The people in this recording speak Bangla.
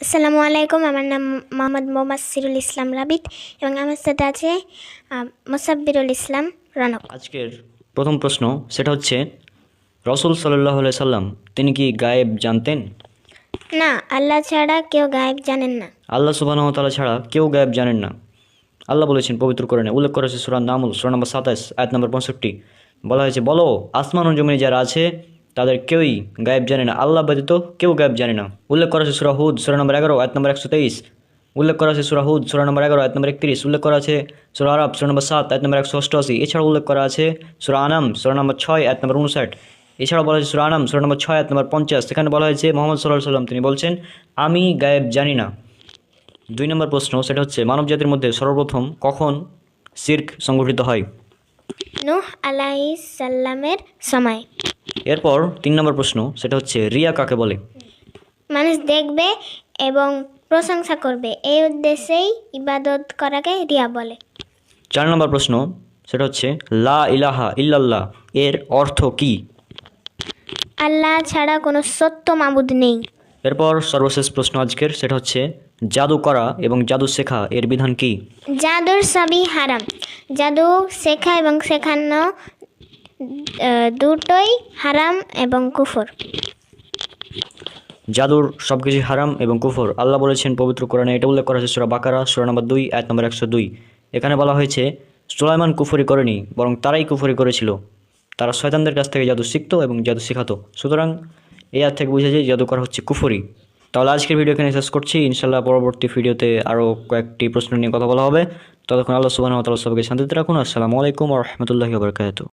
আসসালামু আলাইকুম। আমার নাম মোহাম্মদ মোমাসসিরুল ইসলাম রাবিত এবং আমার সাথে আছে মোসাব্বিরুল ইসলাম রনক। আজকের প্রথম প্রশ্ন সেটা হচ্ছে রসুল সাল্লাহ সাল্লাম তিনি কি গায়েব জানতেন? না, আল্লাহ ছাড়া কেউ গায়েব জানেন না। আল্লাহ সুবহানাহু ওয়া তাআলা ছাড়া কেউ গায়েব জানেন না। আল্লাহ বলেছেন পবিত্র কোরআনে, উল্লেখ করা হয়েছে সূরা নামল সূরা নম্বর 27 আয়াত নম্বর 65। বলা হয়েছে, বলো আসমান ও জমিনে যারা আছে তাদের কেউই গায়েব জানে না, আল্লাহ ব্যতীত কেউ গায়েব জানে না। উল্লেখ করা হয়েছে সূরা হুদ সূরা নম্বর 11 আয়াত নম্বর 123। উল্লেখ করা আছে সূরা হুদ সূরা নম্বর 11 আয়াত নম্বর 31। উল্লেখ করা আছে সূরা আরাব সূরা নম্বর 7 আয়াত নম্বর 188। এছাড়াও উল্লেখ করা আছে সূরা আনাম সূরা নম্বর 6 আয়াত নম্বর 59। এছাড়াও বলা হয়েছে সূরা আনাম সূরা নম্বর 6 আয়াত নম্বর 50। সেখানে বলা হয়েছে মুহাম্মদ সাল্লাল্লাহু আলাইহি ওয়াসাল্লাম তিনি বলছেন, আমি গায়েব জানি না। 2 নম্বর প্রশ্ন সেটা হচ্ছে মানব জাতির মধ্যে সর্বপ্রথম কখন শিরক সংগঠিত হয়? নূহ আলাইহিস সালামের সময়। এরপর 3 নম্বর প্রশ্ন সেটা হচ্ছে রিয়া কাকে বলে? মানুষ দেখবে এবং প্রশংসা করবে, এই উদ্দেশ্যেই ইবাদত করাকে রিয়া বলে। 4 নম্বর প্রশ্ন সেটা হচ্ছে লা ইলাহা ইল্লাল্লাহ এর অর্থ কি? আল্লাহ ছাড়া কোনো সত্য মাবুদ নেই। এরপর সর্বশেষ প্রশ্ন আজকের সেটা হচ্ছে জাদু করা এবং জাদু শেখা এর বিধান কি? জাদুর সবই হারাম। জাদু শেখা এবং শেখানো দুটোই হারাম এবং কুফর। জাদুর সবকিছু হারাম এবং কুফর আল্লাহ বলেছেন পবিত্র কোরআনে, এটা উল্লেখ করা হয়েছে সূরা বাকারা সূরা নম্বর 2 আয়াত নম্বর 102। এখানে বলা হয়েছে সুলাইমান কুফরি করেনি, বরং তারাই কুফরি করেছিল। তারা শয়তানদের কাছ থেকে জাদু শিখতো এবং জাদু শেখাতো। সুতরাং এই আয়াত থেকে বুঝা যায় জাদু করা হচ্ছে কুফরি। তাহলে আজকের ভিডিও এখানে শেষ করছি। ইনশাল্লাহ পরবর্তী ভিডিওতে আরও কয়েকটি প্রশ্ন নিয়ে কথা বলা হবে। ততক্ষণ আল্লাহ সুবহানাহু ওয়া তাআলা সবাইকে শান্তিতে রাখুন। আসসালামু আলাইকুম ওয়া রাহমাতুল্লাহি ওয়া বারাকাতুহু।